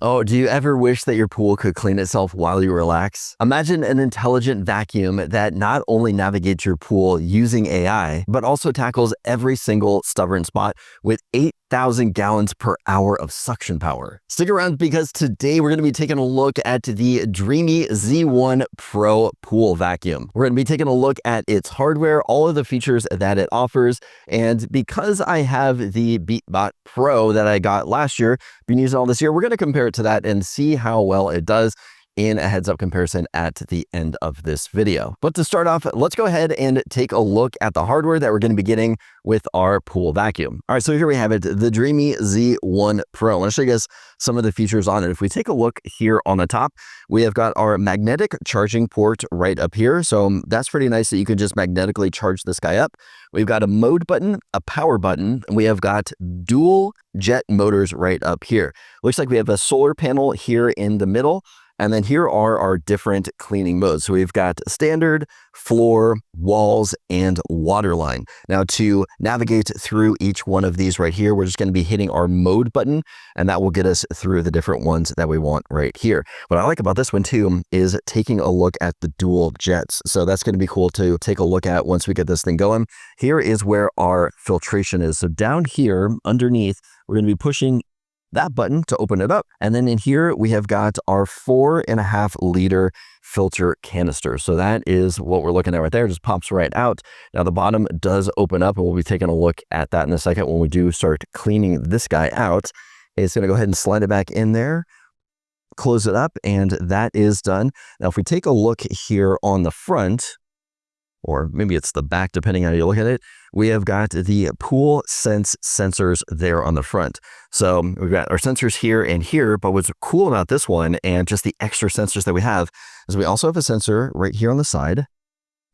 Oh, do you ever wish that your pool could clean itself while you relax? Imagine an intelligent vacuum that not only navigates your pool using AI, but also tackles every single stubborn spot with 8,000 gallons per hour of suction power. Stick around because today we're going to be taking a look at the Dreamy Z1 Pro Pool Vacuum. We're going to be taking a look at its hardware, all of the features that it offers, and because I have the BeatBot Pro that I got last year, been using all this year, we're going to compare it to that and see how well it does in a heads-up comparison at the end of this video. But to start off, let's go ahead and take a look at the hardware that we're going to be getting with our pool vacuum. All right, so here we have it, the Dreamy Z1 Pro. Let's show you guys some of the features on it. If we take a look here on the top, we have got our magnetic charging port right up here. So that's pretty nice that you can just magnetically charge this guy up. We've got a mode button, a power button, and we have got dual jet motors right up here. Looks like we have a solar panel here in the middle. And then here are our different cleaning modes. So we've got standard, floor, walls, and waterline. Now to navigate through each one of these right here, we're just going to be hitting our mode button, and that will get us through the different ones that we want right here. What I like about this one too is taking a look at the dual jets. So that's going to be cool to take a look at once we get this thing going. Here is where our filtration is. So down here underneath, we're going to be pushing that button to open it up. And then in here, we have got our 4.5 liter filter canister. So that is what we're looking at right there. It just pops right out. Now the bottom does open up, and we'll be taking a look at that in a second when we do start cleaning this guy out. It's going to go ahead and slide it back in there, close it up, and that is done. Now, if we take a look here on the front, or maybe it's the back, depending on how you look at it, we have got the Pool Sense sensors there on the front. So we've got our sensors here and here, but what's cool about this one and just the extra sensors that we have is we also have a sensor right here on the side.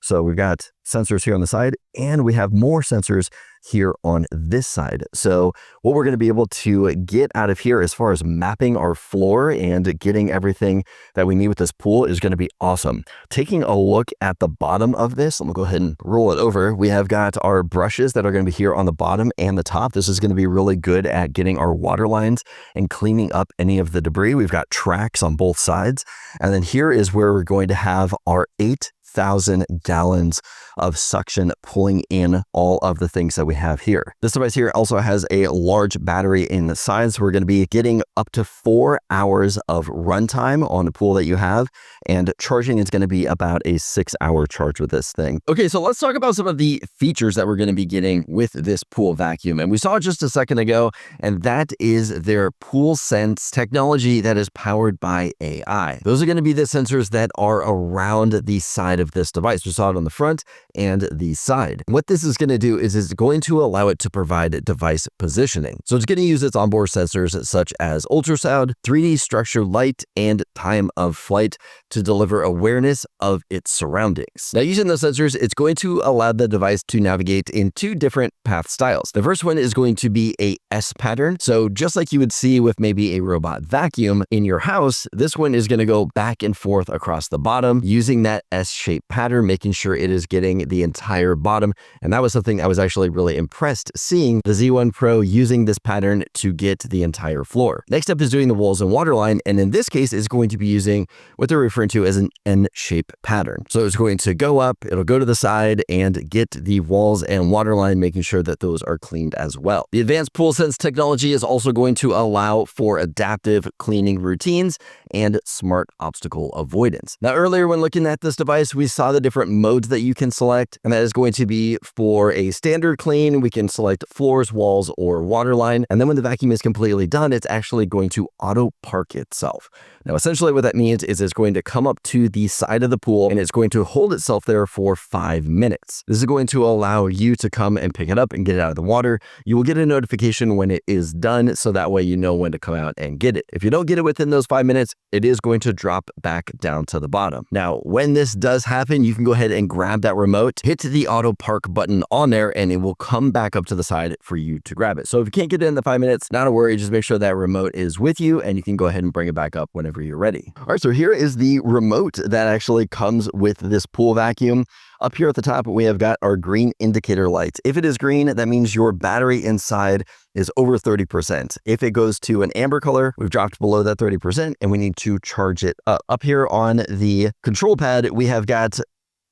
So we've got sensors here on the side, and we have more sensors here on this side. So what we're going to be able to get out of here as far as mapping our floor and getting everything that we need with this pool is going to be awesome. Taking a look at the bottom of this, I'm going to go ahead and roll it over. We have got our brushes that are going to be here on the bottom and the top. This is going to be really good at getting our water lines and cleaning up any of the debris. We've got tracks on both sides. And then here is where we're going to have our 8,000 gallons of suction pulling in all of the things that we have here. This device here also has a large battery in the side, so we're going to be getting up to 4 hours of runtime on the pool that you have, and charging is going to be about a 6-hour charge with this thing. Okay, so let's talk about some of the features that we're going to be getting with this pool vacuum, and we saw it just a second ago, and that is their Pool Sense technology that is powered by AI. Those are going to be the sensors that are around the side of this device. We saw it on the front and the side. What this is going to do is it's going to allow it to provide device positioning. So it's going to use its onboard sensors such as ultrasound, 3D structure light, and time of flight to deliver awareness of its surroundings. Now, using those sensors, it's going to allow the device to navigate in 2 different path styles. The first one is going to be a S pattern. So just like you would see with maybe a robot vacuum in your house, this one is going to go back and forth across the bottom using that S-shaped pattern, making sure it is getting the entire bottom. And that was something I was actually really impressed seeing the Z1 Pro using this pattern to get the entire floor. Next up is doing the walls and waterline. And in this case, it's going to be using what they're referring to as an N-shaped pattern. So it's going to go up, it'll go to the side and get the walls and waterline, making sure that those are cleaned as well. The advanced Pool Sense technology is also going to allow for adaptive cleaning routines and smart obstacle avoidance. Now, earlier when looking at this device, we saw the different modes that you can select, and that is going to be for a standard clean, we can select floors, walls, or waterline. And then when the vacuum is completely done, it's actually going to auto park itself. Now, essentially what that means is it's going to come up to the side of the pool and it's going to hold itself there for 5 minutes. This is going to allow you to come and pick it up and get it out of the water. You will get a notification when it is done, so that way you know when to come out and get it. If you don't get it within those 5 minutes, it is going to drop back down to the bottom. Now, when this does happen, you can go ahead and grab that remote, hit the auto park button on there, and it will come back up to the side for you to grab it. So if you can't get it in the 5 minutes, not a worry, just make sure that remote is with you and you can go ahead and bring it back up whenever you're ready. All right, so here is the remote that actually comes with this pool vacuum. Up here at the top, we have got our green indicator lights. If it is green, that means your battery inside is over 30%. If it goes to an amber color, we've dropped below that 30% and we need to charge it up. Up here on the control pad, we have got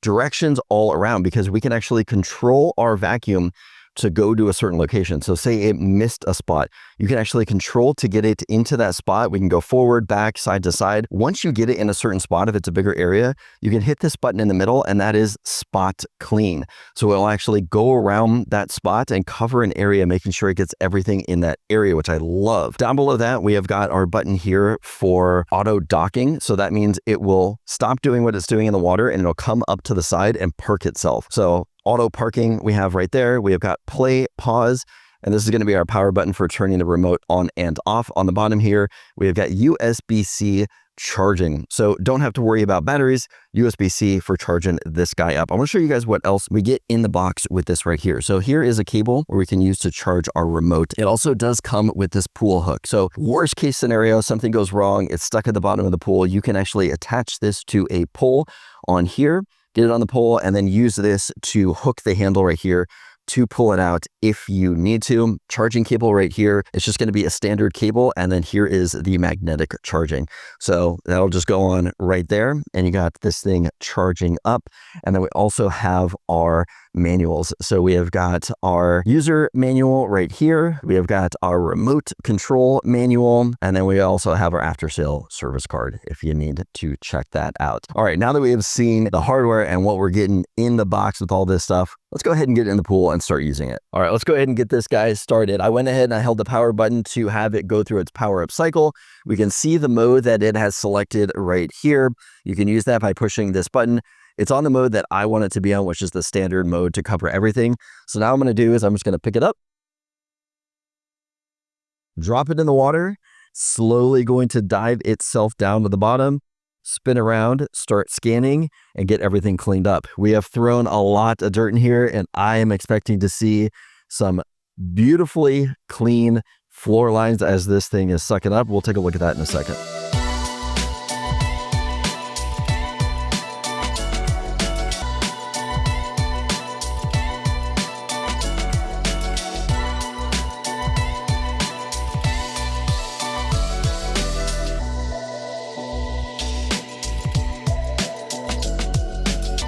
directions all around because we can actually control our vacuum to go to a certain location. So say it missed a spot, you can actually control to get it into that spot. We can go forward, back, side to side. Once you get it in a certain spot, if it's a bigger area, you can hit this button in the middle and that is spot clean. So it'll actually go around that spot and cover an area, making sure it gets everything in that area, which I love. Down below that, we have got our button here for auto docking. So that means it will stop doing what it's doing in the water and it'll come up to the side and park itself. So auto parking we have right there. We have got play, pause, and this is going to be our power button for turning the remote on and off. On the bottom here, we have got USB-C charging. So don't have to worry about batteries, USB-C for charging this guy up. I want to show you guys what else we get in the box with this right here. So here is a cable where we can use to charge our remote. It also does come with this pool hook. So worst case scenario, something goes wrong, it's stuck at the bottom of the pool. You can actually attach this to a pole on here, get it on the pole, and then use this to hook the handle right here to pull it out if you need to. Charging cable right here. It's just going to be a standard cable, and then here is the magnetic charging. So that'll just go on right there, and you got this thing charging up. And then we also have our manuals. So we have got our user manual right here. We have got our remote control manual, and then we also have our after sale service card if you need to check that out. All right, now that we have seen the hardware and what we're getting in the box with all this stuff, let's go ahead and get in the pool and start using it. All right, let's go ahead and get this guy started. I went ahead and I held the power button to have it go through its power up cycle. We can see the mode that it has selected right here. You can use that by pushing this button. It's on the mode that I want it to be on, which is the standard mode to cover everything. So now what I'm going to do is I'm just going to pick it up, drop it in the water, slowly going to dive itself down to the bottom, spin around, start scanning, and get everything cleaned up. We have thrown a lot of dirt in here, and I am expecting to see some beautifully clean floor lines as this thing is sucking up. We'll take a look at that in a second.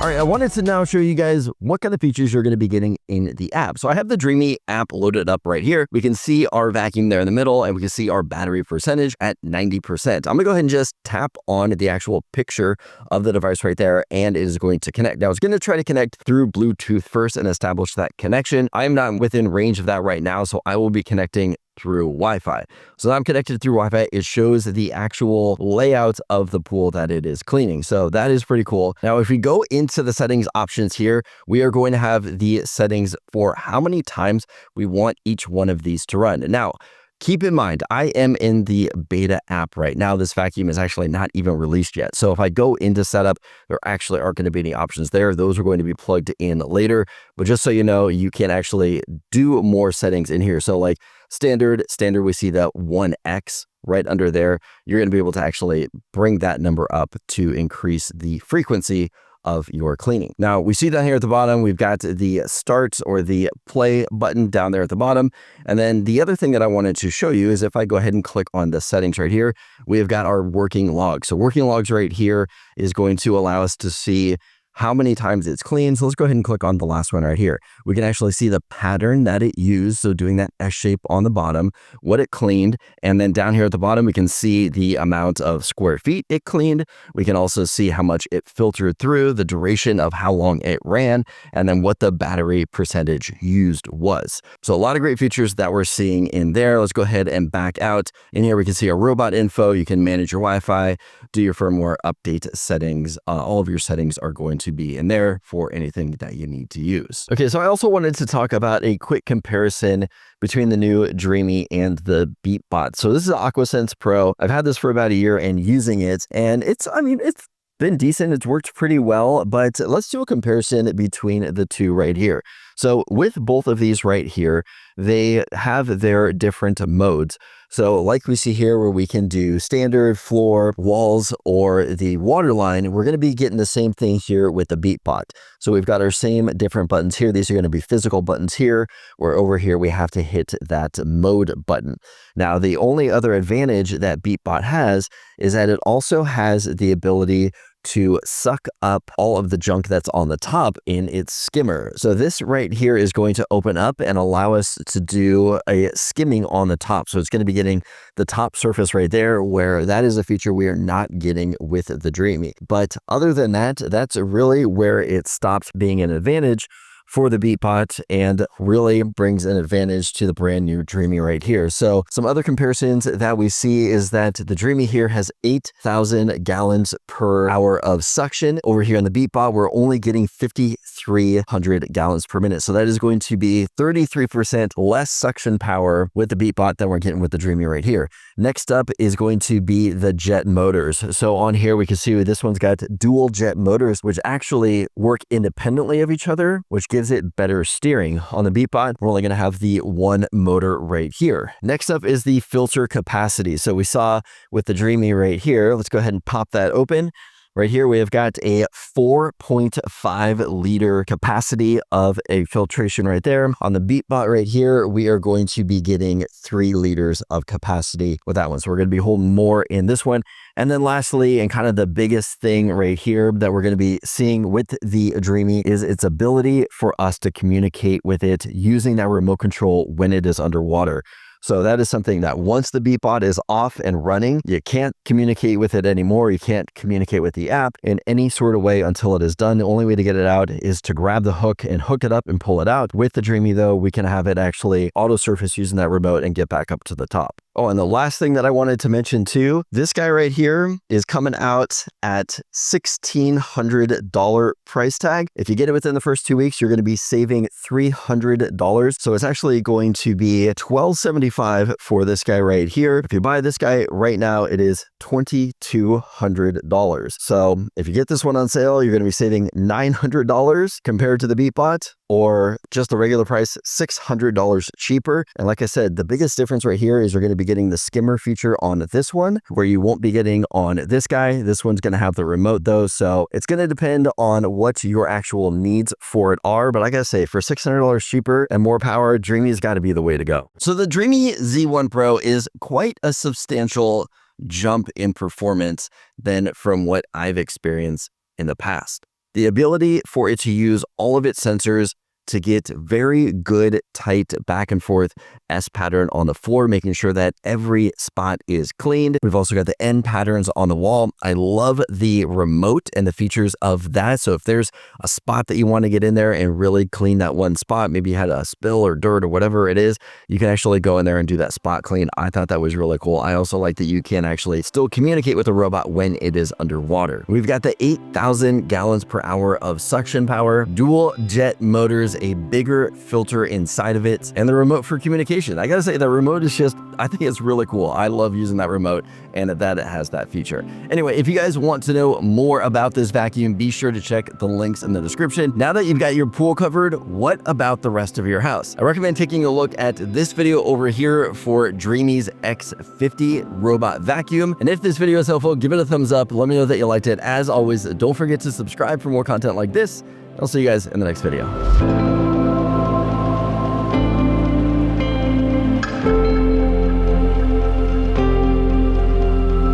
All right, I wanted to now show you guys what kind of features you're going to be getting in the app. So I have the Dreamy app loaded up right here. We can see our vacuum there in the middle, and we can see our battery percentage at 90%. I'm going to go ahead and just tap on the actual picture of the device right there, and it is going to connect. Now, it's going to try to connect through Bluetooth first and establish that connection. I am not within range of that right now, so I will be connecting through Wi-Fi. So I'm connected through Wi-Fi. It shows the actual layout of the pool that it is cleaning. So that is pretty cool. Now, if we go into the settings options here, we are going to have the settings for how many times we want each one of these to run. Now, keep in mind, I am in the beta app right now. This vacuum is actually not even released yet. So if I go into setup, there actually aren't going to be any options there. Those are going to be plugged in later. But just so you know, you can actually do more settings in here. So like standard, we see that 1x right under there. You're going to be able to actually bring that number up to increase the frequency of your cleaning. Now we see down here at the bottom, we've got the start or the play button down there at the bottom. And then the other thing that I wanted to show you is if I go ahead and click on the settings right here, we have got our working logs. So working logs right here is going to allow us to see how many times it's cleaned. So let's go ahead and click on the last one right here. We can actually see the pattern that it used. So doing that S shape on the bottom, what it cleaned. And then down here at the bottom, we can see the amount of square feet it cleaned. We can also see how much it filtered through, the duration of how long it ran, and then what the battery percentage used was. So a lot of great features that we're seeing in there. Let's go ahead and back out. In here, we can see our robot info. You can manage your Wi-Fi, do your firmware update settings. All of your settings are going to be in there for anything that you need to use. Okay, so I also wanted to talk about a quick comparison between the new Dreamy and the BeatBot. So this is Aquasense Pro. I've had this for about a year and using it, and it's been decent. It's worked pretty well, but let's do a comparison between the two right here. So with both of these right here, they have their different modes. So like we see here where we can do standard, floor, walls, or the waterline, we're going to be getting the same thing here with the BeatBot. So we've got our same different buttons here. These are going to be physical buttons here, where over here we have to hit that mode button. Now, the only other advantage that BeatBot has is that it also has the ability to suck up all of the junk that's on the top in its skimmer. So this right here is going to open up and allow us to do a skimming on the top. So it's going to be getting the top surface right there, where that is a feature we are not getting with the Dreamy. But other than that, that's really where it stops being an advantage for the BeatBot and really brings an advantage to the brand new Dreamy right here. So some other comparisons that we see is that the Dreamy here has 8,000 gallons per hour of suction. Over here on the BeatBot, we're only getting 5,300 gallons per minute. So that is going to be 33% less suction power with the BeatBot than we're getting with the Dreamy right here. Next up is going to be the jet motors. So on here, we can see this one's got dual jet motors, which actually work independently of each other, which gives it better steering. On the BeatBot, we're only going to have the one motor right here. Next up is the filter capacity. So we saw with the Dreamy right here, let's go ahead and pop that open. Right here, we have got a 4.5 liter capacity of a filtration right there. On the BeatBot right here, we are going to be getting 3 liters of capacity with that one. So we're going to be holding more in this one. And then lastly, and kind of the biggest thing right here that we're going to be seeing with the Dreamy is its ability for us to communicate with it using that remote control when it is underwater. So that is something that once the BeatBot is off and running, you can't communicate with it anymore. You can't communicate with the app in any sort of way until it is done. The only way to get it out is to grab the hook and hook it up and pull it out. With the Dreamy though, we can have it actually auto surface using that remote and get back up to the top. Oh, and the last thing that I wanted to mention too, this guy right here is coming out at $1,600 price tag. If you get it within the first 2 weeks, you're going to be saving $300. So it's actually going to be $1,275 for this guy right here. If you buy this guy right now, it is $2,200. So if you get this one on sale, you're going to be saving $900 compared to the BeatBot, or just the regular price, $600 cheaper. And like I said, the biggest difference right here is you're going to be getting the skimmer feature on this one, where you won't be getting on this guy. This one's going to have the remote though. So it's going to depend on what your actual needs for it are. But I gotta say, for $600 cheaper and more power, Dreamy's got to be the way to go. So the Dreamy Z1 Pro is quite a substantial jump in performance than from what I've experienced in the past. The ability for it to use all of its sensors to get very good, tight back and forth S pattern on the floor, making sure that every spot is cleaned. We've also got the N patterns on the wall. I love the remote and the features of that. So if there's a spot that you want to get in there and really clean that one spot, maybe you had a spill or dirt or whatever it is, you can actually go in there and do that spot clean. I thought that was really cool. I also like that you can actually still communicate with the robot when it is underwater. We've got the 8,000 gallons per hour of suction power, dual jet motors, a bigger filter inside of it, and the remote for communication. I gotta say, the remote is just, I think it's really cool. I love using that remote and that it has that feature. Anyway, if you guys want to know more about this vacuum, be sure to check the links in the description. Now that you've got your pool covered, what about the rest of your house? I recommend taking a look at this video over here for Dreamy's X50 robot vacuum. And if this video is helpful, give it a thumbs up. Let me know that you liked it. As always, don't forget to subscribe for more content like this. I'll see you guys in the next video.